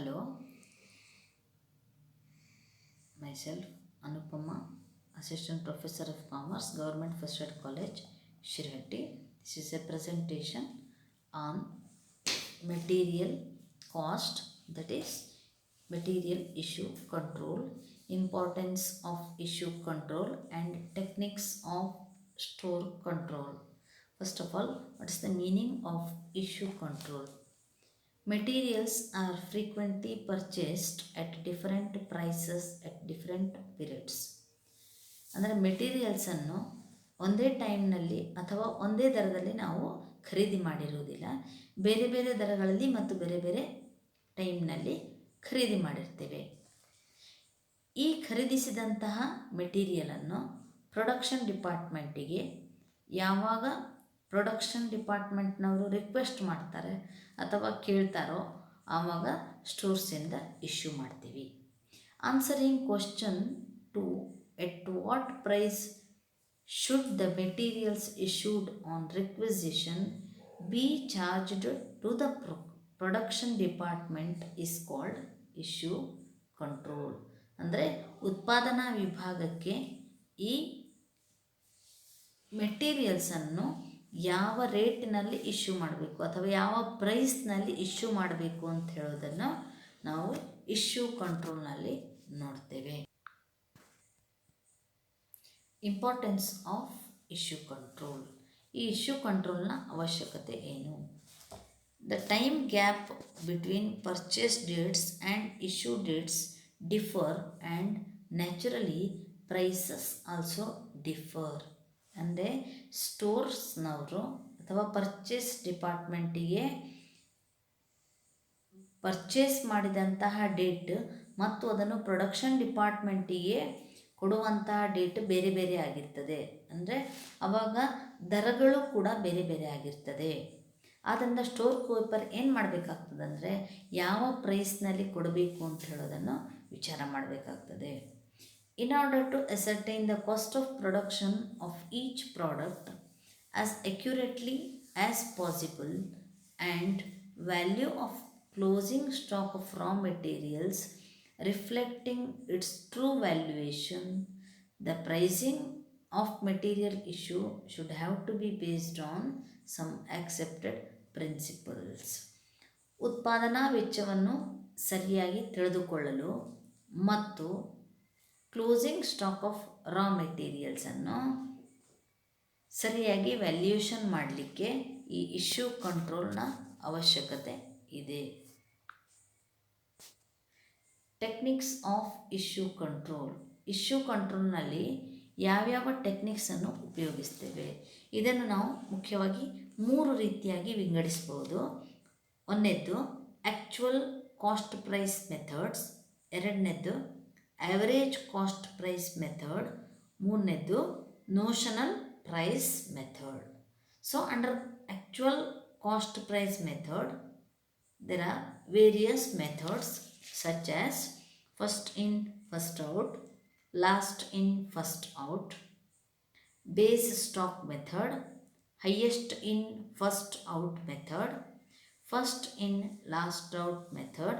Hello, myself Anupama, Assistant Professor of Commerce, Government First Aid College, Shirhatti. This is a presentation on material cost, that is material issue control, importance of issue control and techniques of store control. First of all, what is the meaning of issue control? Materials are frequently purchased at different prices at different periods. ಅಂದರೆ ಮೆಟೀರಿಯಲ್ಸನ್ನು ಒಂದೇ ಟೈಮ್ನಲ್ಲಿ ಅಥವಾ ಒಂದೇ ದರದಲ್ಲಿ ನಾವು ಖರೀದಿ ಮಾಡಿರುವುದಿಲ್ಲ. ಬೇರೆ ಬೇರೆ ದರಗಳಲ್ಲಿ ಮತ್ತು ಬೇರೆ ಬೇರೆ ಟೈಮ್ನಲ್ಲಿ ಖರೀದಿ ಮಾಡಿರ್ತೇವೆ. ಈ ಖರೀದಿಸಿದಂತಹ ಮೆಟೀರಿಯಲನ್ನು ಪ್ರೊಡಕ್ಷನ್ ಡಿಪಾರ್ಟ್ಮೆಂಟಿಗೆ ಯಾವಾಗ ಪ್ರೊಡಕ್ಷನ್ ಡಿಪಾರ್ಟ್ಮೆಂಟ್ನವರು ರಿಕ್ವೆಸ್ಟ್ ಮಾಡ್ತಾರೆ ಅಥವಾ ಕೇಳ್ತಾರೋ ಆವಾಗ ಸ್ಟೋರ್ಸಿಂದ ಇಶ್ಯೂ ಮಾಡ್ತೀವಿ. Answering question to at what price should the materials issued on requisition be charged to the production department is called issue control. ಅಂದರೆ ಉತ್ಪಾದನಾ ವಿಭಾಗಕ್ಕೆ ಈ ಮೆಟೀರಿಯಲ್ಸನ್ನು ಯಾವ ರೇಟಿನಲ್ಲಿ ಇಶ್ಯೂ ಮಾಡಬೇಕು ಅಥವಾ ಯಾವ ಪ್ರೈಸ್ನಲ್ಲಿ ಇಶ್ಯೂ ಮಾಡಬೇಕು ಅಂತ ಹೇಳೋದನ್ನು ನಾವು ಇಶ್ಯೂ ಕಂಟ್ರೋಲ್ನಲ್ಲಿ ನೋಡ್ತೇವೆ. Importance of issue control. ಈ ಇಶ್ಯೂ ಕಂಟ್ರೋಲ್ನ ಅವಶ್ಯಕತೆ ಏನು? The time gap between purchase dates and issue dates differ and naturally prices also differ. ಅಂದರೆ ಸ್ಟೋರ್ಸ್ನವರು ಅಥವಾ ಪರ್ಚೇಸ್ ಡಿಪಾರ್ಟ್ಮೆಂಟಿಗೆ ಪರ್ಚೇಸ್ ಮಾಡಿದಂತಹ ಡೇಟ್ ಮತ್ತು ಅದನ್ನು ಪ್ರೊಡಕ್ಷನ್ ಡಿಪಾರ್ಟ್ಮೆಂಟಿಗೆ ಕೊಡುವಂತಹ ಡೇಟ್ ಬೇರೆ ಬೇರೆ ಆಗಿರ್ತದೆ. ಅಂದರೆ ಆವಾಗ ದರಗಳು ಕೂಡ ಬೇರೆ ಬೇರೆ ಆಗಿರ್ತದೆ. ಆದ್ದರಿಂದ ಸ್ಟೋರ್ ಕೀಪರ್ ಏನು ಮಾಡಬೇಕಾಗ್ತದೆ ಅಂದರೆ ಯಾವ ಪ್ರೈಸ್ನಲ್ಲಿ ಕೊಡಬೇಕು ಅಂತ ಹೇಳೋದನ್ನು ವಿಚಾರ ಮಾಡಬೇಕಾಗ್ತದೆ. In order to ascertain the cost of production of each product as accurately as possible and value of closing stock of raw materials reflecting its true valuation, the pricing of material issue should have to be based on some accepted principles. ಉತ್ಪಾದನಾ ವೆಚ್ಚವನ್ನು ಸರಿಯಾಗಿ ತಿಳಿದುಕೊಳ್ಳಲು ಮತ್ತು closing stock of raw ಮೆಟೀರಿಯಲ್ಸನ್ನು ಸರಿಯಾಗಿ valuation ಮಾಡಲಿಕ್ಕೆ ಈ issue ಕಂಟ್ರೋಲ್ನ ಅವಶ್ಯಕತೆ ಇದೆ. Techniques of issue control. Issue ಕಂಟ್ರೋಲ್ನಲ್ಲಿ ಯಾವ್ಯಾವ ಟೆಕ್ನಿಕ್ಸನ್ನು ಉಪಯೋಗಿಸ್ತೇವೆ? ಇದನ್ನು ನಾವು ಮುಖ್ಯವಾಗಿ 3 ರೀತಿಯಾಗಿ ವಿಂಗಡಿಸ್ಬೋದು. ಒಂದನೇದ್ದು ಆ್ಯಕ್ಚುಯಲ್ ಕಾಸ್ಟ್ ಪ್ರೈಸ್ ಮೆಥಡ್ಸ್, ಎರಡನೇದ್ದು ಆ್ಯಾವರೇಜ್ ಕಾಸ್ಟ್ ಪ್ರೈಸ್ ಮೆಥಡ್, ಮೂರನೇದ್ದು notional price method. So under actual cost price method there are various methods such as first in first out, last in first out, base stock method, highest in first out method, first in last out method,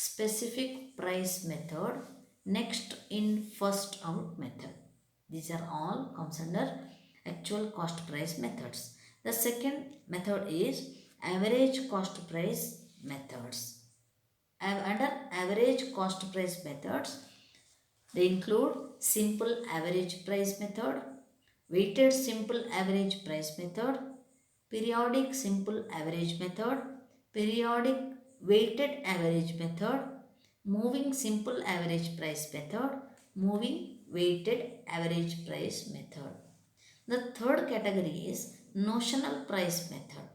specific price method, next in first out method. These are all comes under actual cost price methods. The second method is average cost price methods. Under average cost price methods, they include simple average price method, weighted simple average price method, periodic simple average method, periodic weighted average method, moving simple average price method, moving weighted average price method. The third category is notional price method.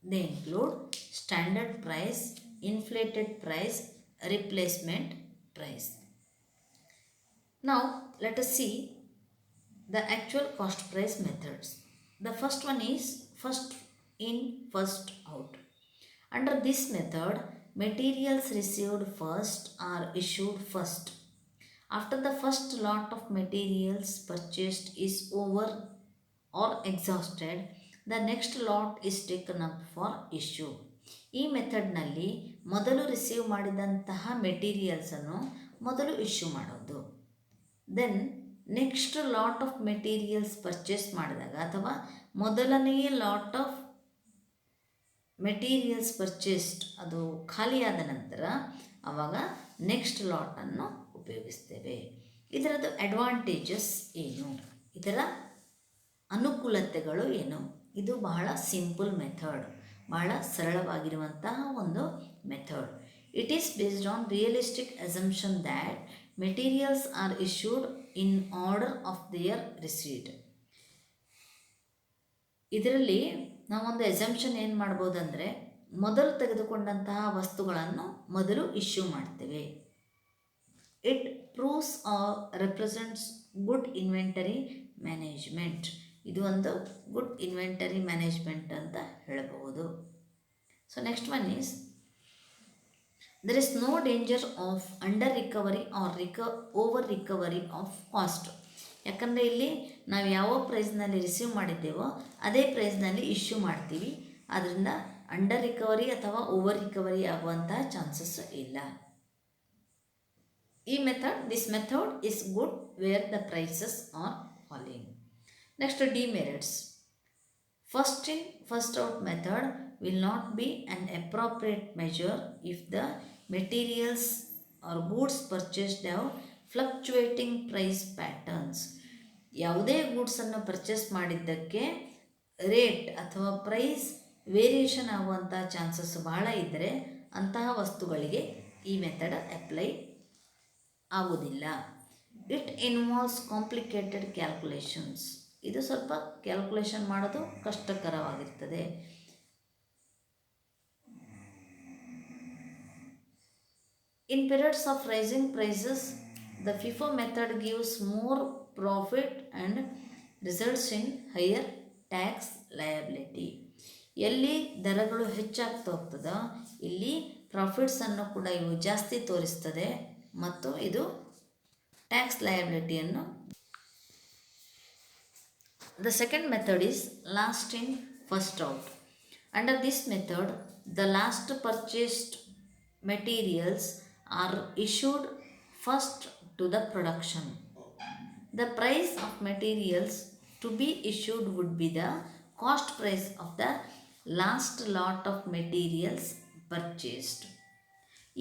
They include standard price, inflated price, replacement price. Now let us see the actual cost price methods. The first one is first in first out. Under this method, materials received first are issued first. After the first lot of materials purchased is over or exhausted, the next lot is taken up for issue. ಈ ಮೆಥಡ್ನಲ್ಲಿ ಮೊದಲು receive ಮಾಡಿದಂತಹ ಮೆಟೀರಿಯಲ್ಸನ್ನು ಮೊದಲು issue ಮಾಡೋದು. Then next lot of materials purchase ಮಾಡಿದಾಗ ಅಥವಾ ಮೊದಲನೆಯ lot of materials purchased ಅದು ಖಾಲಿಯಾದ ನಂತರ ಆವಾಗ ನೆಕ್ಸ್ಟ್ ಲಾಟನ್ನು ಉಪಯೋಗಿಸ್ತೇವೆ. ಇದರದ್ದು ಅಡ್ವಾಂಟೇಜಸ್ ಏನು, ಇದರ ಅನುಕೂಲತೆಗಳು ಏನು? ಇದು ಬಹಳ ಸಿಂಪಲ್ ಮೆಥಡ್, ಬಹಳ ಸರಳವಾಗಿರುವಂತಹ ಒಂದು method. It is based on realistic assumption that materials are issued in order of there receipt. ಇದರಲ್ಲಿ ನಾವೊಂದು ಎಸಂಪ್ಷನ್ ಏನು ಮಾಡ್ಬೋದಂದರೆ, ಮೊದಲು ತೆಗೆದುಕೊಂಡಂತಹ ವಸ್ತುಗಳನ್ನು ಮೊದಲು ಇಶ್ಯೂ ಮಾಡ್ತೇವೆ. It proves or represents good inventory management. ಇದು ಒಂದು ಗುಡ್ ಇನ್ವೆಂಟರಿ ಮ್ಯಾನೇಜ್ಮೆಂಟ್ ಅಂತ ಹೇಳಬಹುದು. So next one is there is no danger of under recovery or over recovery of cost. ಯಾಕಂದರೆ ಇಲ್ಲಿ ನಾವು ಯಾವ ಪ್ರೈಸ್ನಲ್ಲಿ ರಿಸೀವ್ ಮಾಡಿದ್ದೇವೋ ಅದೇ ಪ್ರೈಸ್ನಲ್ಲಿ ಇಶ್ಯೂ ಮಾಡ್ತೀವಿ. ಆದ್ದರಿಂದ ಅಂಡರ್ ರಿಕವರಿ ಅಥವಾ ಓವರ್ ರಿಕವರಿ ಆಗುವಂತಹ ಚಾನ್ಸಸ್ ಇಲ್ಲ. This method is good where the prices are falling. Next demerits. First in first out method will not be an appropriate measure if the materials or goods purchased have fluctuating price patterns. ಯಾವುದೇ ಗೂಡ್ಸನ್ನು purchase ಮಾಡಿದ್ದಕ್ಕೆ rate ಅಥವಾ price variation ಆಗುವಂಥ chances ಬಹಳ ಇದ್ದರೆ ಅಂತಹ ವಸ್ತುಗಳಿಗೆ ಈ method apply ಆಗುವುದಿಲ್ಲ. It involves complicated calculations. ಇದು ಸ್ವಲ್ಪ ಕ್ಯಾಲ್ಕುಲೇಷನ್ ಮಾಡೋದು ಕಷ್ಟಕರವಾಗಿರ್ತದೆ. In periods of rising prices, the FIFO method gives more profit and results in higher tax liability. ಎಲ್ಲಿ ದರಗಳು ಹೆಚ್ಚಾಗ್ತಾ ಹೋಗ್ತದೋ ಇಲ್ಲಿ ಪ್ರಾಫಿಟ್ಸನ್ನು ಕೂಡ ಇವು ಜಾಸ್ತಿ ತೋರಿಸ್ತದೆ ಮತ್ತು ಇದು tax ಲಯಬಿಲಿಟಿಯನ್ನು. The second method is last in first out. Under this method, the last purchased materials are issued first to the production. The price of materials to be issued would be the cost price of the last lot of materials purchased.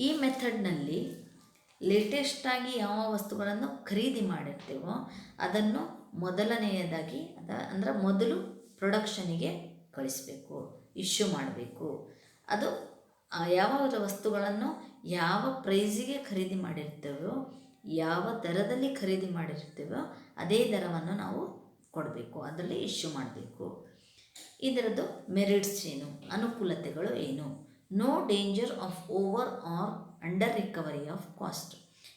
ಈ ಮೆಥಡ್ನಲ್ಲಿ ಲೇಟೆಸ್ಟಾಗಿ ಯಾವ ವಸ್ತುಗಳನ್ನು ಖರೀದಿ ಮಾಡಿರ್ತೇವೋ ಅದನ್ನು ಮೊದಲನೆಯದಾಗಿ ಅಂದರೆ ಮೊದಲು ಪ್ರೊಡಕ್ಷನಿಗೆ ಕಳಿಸಬೇಕು, issue ಮಾಡಬೇಕು. ಅದು ಯಾವ ವಸ್ತುಗಳನ್ನು ಯಾವ ಪ್ರೈಸಿಗೆ ಖರೀದಿ ಮಾಡಿರ್ತೇವೋ, ಯಾವ ದರದಲ್ಲಿ ಖರೀದಿ ಮಾಡಿರ್ತೇವೋ ಅದೇ ದರವನ್ನು ನಾವು ಕೊಡಬೇಕು, ಅದರಲ್ಲಿ ಇಶ್ಯೂ ಮಾಡಬೇಕು. ಇದರದ್ದು ಮೆರಿಟ್ಸ್ ಏನು, ಅನುಕೂಲತೆಗಳು ಏನು? No danger of over or under recovery of cost.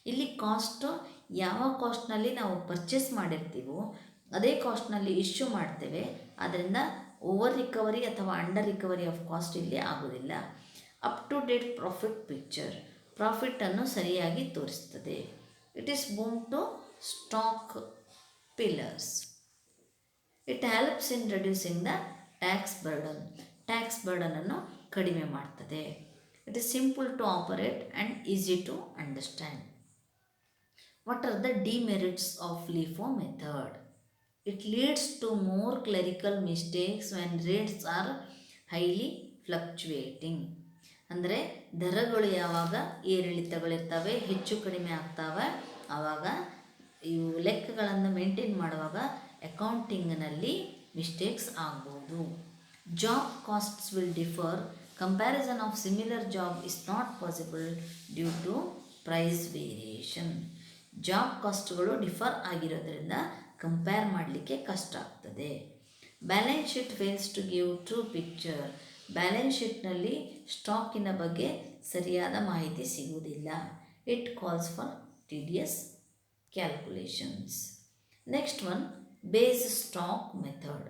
ಇಲ್ಲಿ ಕಾಸ್ಟು ಯಾವ ಕಾಸ್ಟ್ನಲ್ಲಿ ನಾವು ಪರ್ಚೇಸ್ ಮಾಡಿರ್ತೀವೋ ಅದೇ ಕಾಸ್ಟ್ನಲ್ಲಿ ಇಶ್ಯೂ ಮಾಡ್ತೇವೆ. ಆದ್ದರಿಂದ ಓವರ್ ರಿಕವರಿ ಅಥವಾ ಅಂಡರ್ ರಿಕವರಿ ಆಫ್ ಕಾಸ್ಟ್ ಇಲ್ಲಿ ಆಗೋದಿಲ್ಲ. Up to date profit picture, ಪ್ರಾಫಿಟನ್ನು ಸರಿಯಾಗಿ ತೋರಿಸ್ತದೆ. It is boom to stock pillars. It helps in reducing the tax burden, tax ಬರ್ಡನನ್ನು ಕಡಿಮೆ ಮಾಡ್ತದೆ. It is simple to operate and easy to understand. What are the demerits of LIFO method? It leads to more clerical mistakes when rates are highly fluctuating. ಅಂದರೆ ದರಗಳು ಯಾವಾಗ ಏರಿಳಿತಗಳಿರ್ತವೆ, ಹೆಚ್ಚು ಕಡಿಮೆ ಆಗ್ತವೆ, ಆವಾಗ ಇವು ಲೆಕ್ಕಗಳನ್ನು ಮೇಂಟೈನ್ ಮಾಡುವಾಗ ಅಕೌಂಟಿಂಗ್ನಲ್ಲಿ ಮಿಸ್ಟೇಕ್ಸ್ ಆಗ್ಬೋದು. Job costs will differ. Comparison of similar job is not possible due to price variation. Job ಕಾಸ್ಟ್ಗಳು ಡಿಫರ್ ಆಗಿರೋದ್ರಿಂದ ಕಂಪೇರ್ ಮಾಡಲಿಕ್ಕೆ ಕಷ್ಟ ಆಗ್ತದೆ. Balance sheet fails to give true picture. Balance ಶೀಟ್ನಲ್ಲಿ ಸ್ಟಾಕಿನ ಬಗ್ಗೆ ಸರಿಯಾದ ಮಾಹಿತಿ ಸಿಗುವುದಿಲ್ಲ. It calls for tedious calculations. Next one, base stock method.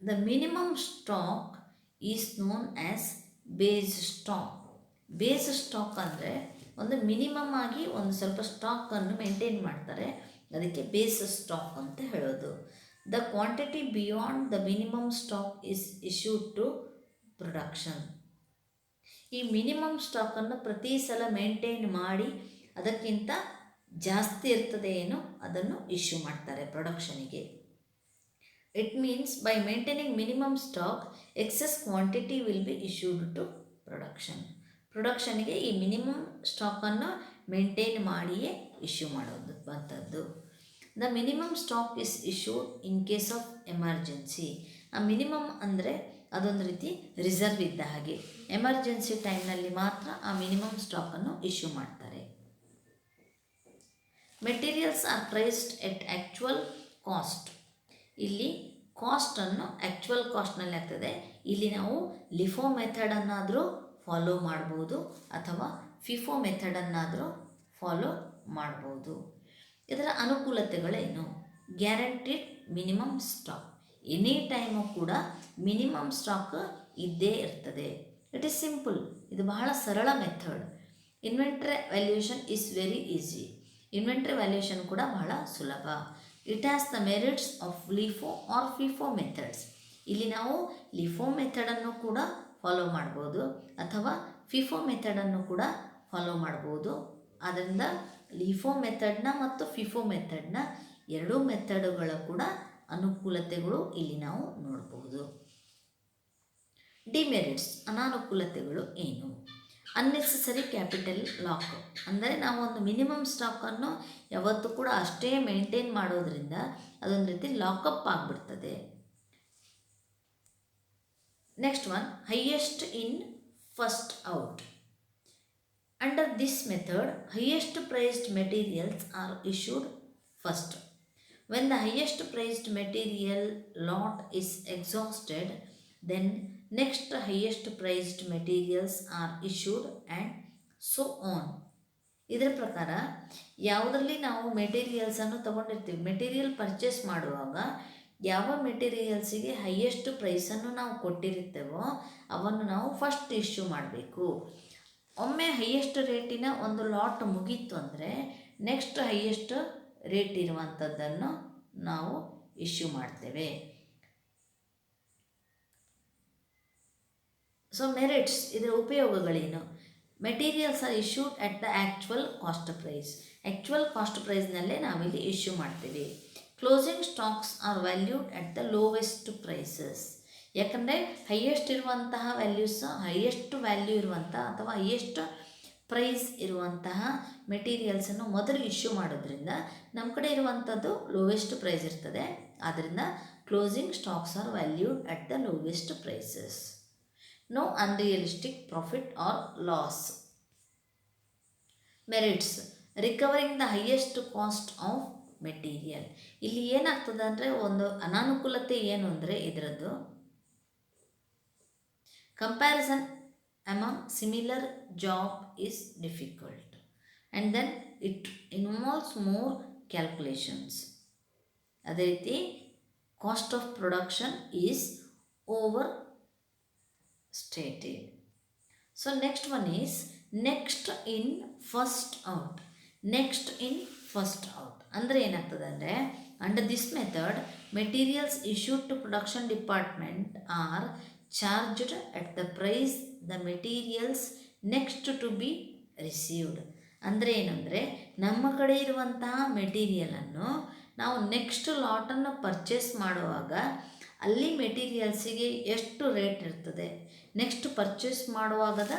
The minimum stock is known as base stock. Base stock ಅಂದರೆ ಒಂದು ಮಿನಿಮಮ್ ಆಗಿ ಒಂದು ಸ್ವಲ್ಪ ಸ್ಟಾಕನ್ನು ಮೇಂಟೈನ್ ಮಾಡ್ತಾರೆ, ಅದಕ್ಕೆ ಬೇಸ್ ಸ್ಟಾಕ್ ಅಂತ ಹೇಳೋದು. The quantity beyond the minimum stock is issued to production. ಈ ಮಿನಿಮಮ್ ಸ್ಟಾಕನ್ನು ಪ್ರತಿ ಸಲ ಮೇಂಟೈನ್ ಮಾಡಿ ಅದಕ್ಕಿಂತ ಜಾಸ್ತಿ ಇರ್ತದೆ ಏನು ಅದನ್ನು ಇಶ್ಯೂ ಮಾಡ್ತಾರೆ ಪ್ರೊಡಕ್ಷನಿಗೆ. It means by maintaining minimum stock excess quantity will be issued to ಪ್ರೊಡಕ್ಷನ್ಗೆ ಈ ಮಿನಿಮಮ್ ಸ್ಟಾಕನ್ನು ಮೇಂಟೈನ್ ಮಾಡಿಯೇ ಇಶ್ಯೂ ಮಾಡೋದಂಥದ್ದು. The minimum stock is issued in case of emergency. ಆ ಮಿನಿಮಮ್ ಅಂದರೆ ಅದೊಂದು ರೀತಿ ರಿಸರ್ವ್ ಇದ್ದ ಹಾಗೆ, ಎಮರ್ಜೆನ್ಸಿ ಟೈಮ್ನಲ್ಲಿ ಮಾತ್ರ ಆ ಮಿನಿಮಮ್ ಸ್ಟಾಕನ್ನು ಇಶ್ಯೂ ಮಾಡ್ತಾರೆ. ಮೆಟೀರಿಯಲ್ಸ್ ಆರ್ ಪ್ರೈಸ್ಡ್ ಎಟ್ ಆ್ಯಕ್ಚುವಲ್ ಕಾಸ್ಟ್. ಇಲ್ಲಿ ಕಾಸ್ಟನ್ನು ಆ್ಯಕ್ಚುವಲ್ ಕಾಸ್ಟ್ನಲ್ಲಿ ಆಗ್ತದೆ. ಇಲ್ಲಿ ನಾವು ಲಿಫೋ ಮೆಥಡನ್ನಾದರೂ ಫಾಲೋ ಮಾಡ್ಬೋದು ಅಥವಾ ಫಿಫೋ ಮೆಥಡನ್ನಾದರೂ ಫಾಲೋ ಮಾಡ್ಬೋದು. ಇದರ ಅನುಕೂಲತೆಗಳೇನು? Guaranteed minimum stock. Any time ಕೂಡ ಮಿನಿಮಮ್ ಸ್ಟಾಕ್ ಇದ್ದೇ ಇರ್ತದೆ. It is simple. ಇದು ಬಹಳ ಸರಳ method. Inventory valuation is very easy. Inventory valuation ಕೂಡ ಬಹಳ ಸುಲಭ. It has the merits of LIFO or FIFO methods. ಇಲ್ಲಿ ನಾವು ಲಿಫೋ ಮೆಥಡನ್ನು ಕೂಡ ಫಾಲೋ ಮಾಡ್ಬೋದು ಅಥವಾ ಫಿಫೋ ಮೆಥಡನ್ನು ಕೂಡ ಫಾಲೋ ಮಾಡ್ಬೋದು. ಆದ್ದರಿಂದ ಲಿಫೋ ಮೆಥಡ್ನ ಮತ್ತು ಫಿಫೋ ಮೆಥಡ್ನ ಎರಡೂ ಮೆಥಡುಗಳ ಕೂಡ ಅನುಕೂಲತೆಗಳು ಇಲ್ಲಿ ನಾವು ನೋಡ್ಬೋದು. ಡಿಮೆರಿಟ್ಸ್, ಅನಾನುಕೂಲತೆಗಳು ಏನು? Unnecessary capital lock. ಅಂದರೆ ನಾವು ಒಂದು ಮಿನಿಮಮ್ ಸ್ಟಾಕನ್ನು ಯಾವತ್ತೂ ಕೂಡ ಅಷ್ಟೇ ಮೇಂಟೈನ್ ಮಾಡೋದ್ರಿಂದ ಅದೊಂದು ರೀತಿ ಲಾಕಪ್ ಆಗಿಬಿಡ್ತದೆ. Next one, highest in first out. Under this method, highest priced materials are issued first. When the highest priced material lot is exhausted, then next highest priced materials are issued and so on. ಇದರ ಪ್ರಕಾರ ಯಾವುದರಲ್ಲಿ ನಾವು ಮೆಟೀರಿಯಲ್ಸನ್ನು ತೊಗೊಂಡಿರ್ತೀವಿ, material purchase ಮಾಡುವಾಗ ಯಾವ ಮೆಟೀರಿಯಲ್ಸಿಗೆ highest ಪ್ರೈಸನ್ನು ನಾವು ಕೊಟ್ಟಿರ್ತೇವೋ ಅವನ್ನು ನಾವು first issue ಮಾಡಬೇಕು. ಒಮ್ಮೆ ಹೈಯೆಸ್ಟ್ ರೇಟಿನ ಒಂದು ಲಾಟ್ ಮುಗೀತು ಅಂದರೆ ನೆಕ್ಸ್ಟ್ ಹೈಯೆಸ್ಟ್ ರೇಟ್ ಇರುವಂಥದ್ದನ್ನು ನಾವು ಇಶ್ಯೂ ಮಾಡ್ತೇವೆ. ಸೊ ಮೆರಿಟ್ಸ್, ಇದರ ಉಪಯೋಗಗಳೇನು? Materials are issued at the actual cost price. Actual cost ಪ್ರೈಸ್ನಲ್ಲೇ ನಾವಿಲ್ಲಿ ಇಶ್ಯೂ ಮಾಡ್ತೀವಿ. Closing stocks are valued at the lowest prices. ಯಾಕಂದರೆ ಹೈಯೆಸ್ಟ್ ಇರುವಂತಹ ವ್ಯಾಲ್ಯೂಸ್, ಹೈಯೆಸ್ಟ್ ವ್ಯಾಲ್ಯೂ ಇರುವಂತಹ ಅಥವಾ ಹೈಯೆಸ್ಟ್ ಪ್ರೈಸ್ ಇರುವಂತಹ ಮೆಟೀರಿಯಲ್ಸನ್ನು ಮೊದಲು ಇಶ್ಯೂ ಮಾಡೋದ್ರಿಂದ ನಮ್ಮ ಕಡೆ ಇರುವಂಥದ್ದು ಲೋವೆಸ್ಟ್ ಪ್ರೈಸ್ ಇರ್ತದೆ. ಆದ್ದರಿಂದ closing stocks are valued at the lowest prices. No unrealistic profit or loss. Merits, recovering the highest cost of material. ಇಲ್ಲಿ ಏನಾಗ್ತದೆ ಅಂದರೆ ಒಂದು ಅನಾನುಕೂಲತೆ ಏನು ಅಂದರೆ ಇದರದ್ದು comparison among similar job is difficult and then it involves more calculations. ಅದೇ ರೀತಿ cost of production is overstated. So next one is next in first out. Next in first out ಅಂದರೆ ಏನಾಗ್ತದೆ ಅಂದರೆ under this method materials issued to production department are charged at the price the materials next to be received. ಅಂದರೆ ಏನಂದರೆ ನಮ್ಮ ಕಡೆ ಇರುವಂತಹ ಮೆಟೀರಿಯಲನ್ನು ನಾವು next ಲಾಟನ್ನು purchase ಮಾಡುವಾಗ ಅಲ್ಲಿ ಮೆಟೀರಿಯಲ್ಸಿಗೆ ಎಷ್ಟು ರೇಟ್ ಇರ್ತದೆ, ನೆಕ್ಸ್ಟ್ ಪರ್ಚೇಸ್ ಮಾಡುವಾಗದ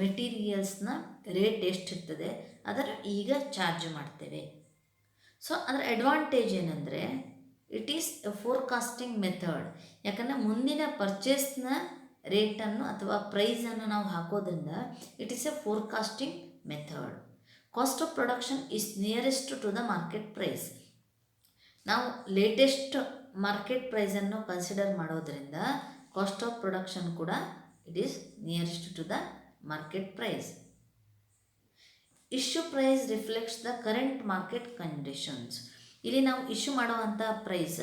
ಮೆಟೀರಿಯಲ್ಸ್ನ ರೇಟ್ ಎಷ್ಟಿರ್ತದೆ ಅದನ್ನು ಈಗ ಚಾರ್ಜ್ ಮಾಡ್ತೇವೆ. ಸೊ ಅದರ ಅಡ್ವಾಂಟೇಜ್ ಏನಂದರೆ it is a forecasting method. ಯಾಕಂದರೆ ಮುಂದಿನ ಪರ್ಚೇಸ್ನ ರೇಟನ್ನು ಅಥವಾ ಪ್ರೈಸನ್ನು ನಾವು ಹಾಕೋದ್ರಿಂದ it is a forecasting method. Cost of production is nearest to the market price. ನಾವು ಲೇಟೆಸ್ಟ್ ಮಾರ್ಕೆಟ್ ಪ್ರೈಸನ್ನು ಕನ್ಸಿಡರ್ ಮಾಡೋದ್ರಿಂದ ಕಾಸ್ಟ್ ಆಫ್ ಪ್ರೊಡಕ್ಷನ್ ಕೂಡ it is nearest to the market price. Issue price reflects the current market conditions. ಇಲ್ಲಿ ನಾವು issue ಮಾಡುವಂಥ price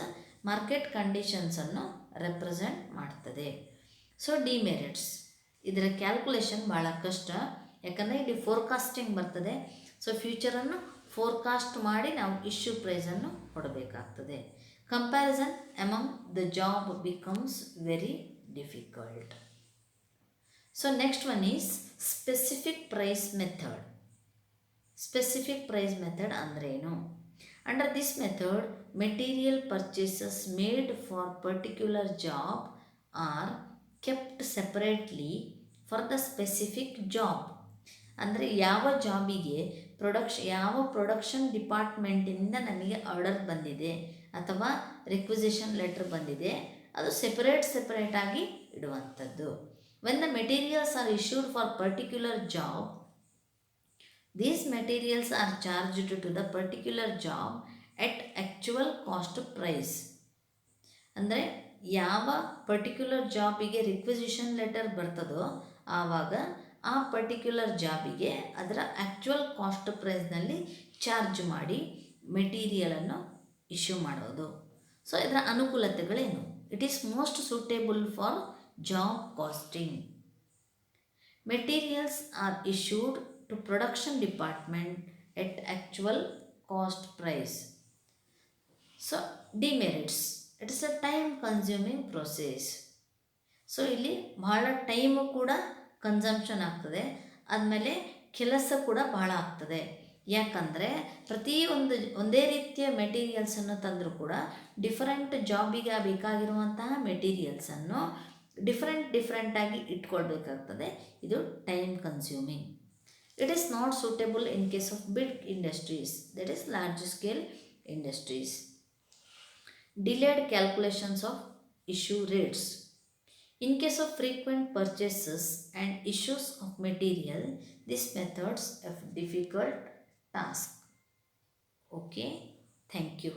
market ಕಂಡೀಷನ್ಸನ್ನು represent ಮಾಡ್ತದೆ. So demerits, ಇದರ calculation ಭಾಳ ಕಷ್ಟ. ಯಾಕಂದರೆ ಇಲ್ಲಿ ಫೋರ್ಕಾಸ್ಟಿಂಗ್ ಬರ್ತದೆ. ಸೊ ಫ್ಯೂಚರನ್ನು ಫೋರ್ಕಾಸ್ಟ್ ಮಾಡಿ ನಾವು ಇಶ್ಯೂ ಪ್ರೈಸನ್ನು ಕೊಡಬೇಕಾಗ್ತದೆ. Comparison among the job becomes very difficult. So next one is specific price method. Specific price method ಅಂದ್ರೇನು? Under this method, material purchases made for particular job are kept separately for the specific job. ಅಂದರೆ ಯಾವ ಜಾಬಿಗೆ ಯಾವ production ಡಿಪಾರ್ಟ್ಮೆಂಟಿಂದ ನಮಗೆ order ಬಂದಿದೆ ಅಥವಾ requisition letter ಬಂದಿದೆ, ಅದು ಸೆಪರೇಟಾಗಿ ಇಡುವಂಥದ್ದು. When the materials are issued for particular job, these materials are charged to the particular job at actual cost price. ಅಂದರೆ ಯಾವ ಪರ್ಟಿಕ್ಯುಲರ್ ಜಾಬಿಗೆ ರಿಕ್ವಿಸಿಷನ್ ಲೆಟರ್ ಬರ್ತದೋ ಆವಾಗ ಆ ಪರ್ಟಿಕ್ಯುಲರ್ ಜಾಬಿಗೆ ಅದರ ಆ್ಯಕ್ಚುಯಲ್ ಕಾಸ್ಟ್ ಪ್ರೈಸ್ನಲ್ಲಿ ಚಾರ್ಜ್ ಮಾಡಿ ಮೆಟೀರಿಯಲನ್ನು ಇಶ್ಯೂ ಮಾಡೋದು. ಸೊ ಇದರ ಅನುಕೂಲತೆಗಳೇನು? It is most suitable for job costing. Materials are issued to production department at actual cost price. So demerits, it is a time consuming process. So ಇಲ್ಲಿ ಬಹಳ time ಕೂಡ consumption ಆಗ್ತದೆ, ಆದಮೇಲೆ ಕೆಲಸ ಕೂಡ ಬಹಳ ಆಗ್ತದೆ. ಯಾಕಂದರೆ ಒಂದೇ ರೀತಿಯ ಮೆಟೀರಿಯಲ್ಸನ್ನು ತಂದರೂ ಕೂಡ ಡಿಫರೆಂಟ್ ಜಾಬಿಗೆ ಬೇಕಾಗಿರುವಂತಹ ಮೆಟೀರಿಯಲ್ಸನ್ನು ಡಿಫ್ರೆಂಟಾಗಿ ಇಟ್ಕೊಳ್ಬೇಕಾಗ್ತದೆ. ಇದು time consuming. It is not suitable in case of big industries, that is large scale industries. Delayed calculations of issue rates. In case of frequent purchases and issues of material, these methods have difficult task. Okay, thank you.